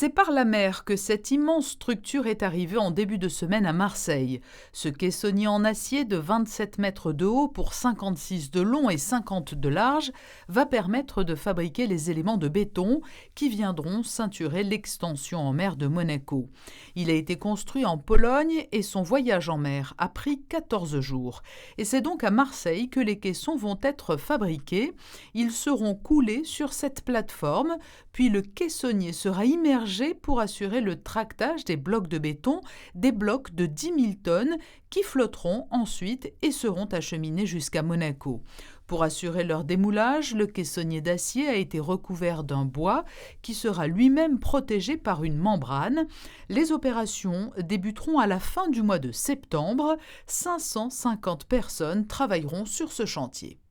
C'est par la mer que cette immense structure est arrivée en début de semaine à Marseille. Ce caissonnier en acier de 27 mètres de haut pour 56 de long et 50 de large va permettre de fabriquer les éléments de béton qui viendront ceinturer l'extension en mer de Monaco. Il a été construit en Pologne et son voyage en mer a pris 14 jours. Et c'est donc à Marseille que les caissons vont être fabriqués. Ils seront coulés sur cette plateforme, puis le caissonnier sera immergé pour assurer le tractage des blocs de béton, des blocs de 10 000 tonnes qui flotteront ensuite et seront acheminés jusqu'à Monaco. Pour assurer leur démoulage, le caissonnier d'acier a été recouvert d'un bois qui sera lui-même protégé par une membrane. Les opérations débuteront à la fin du mois de septembre. 550 personnes travailleront sur ce chantier.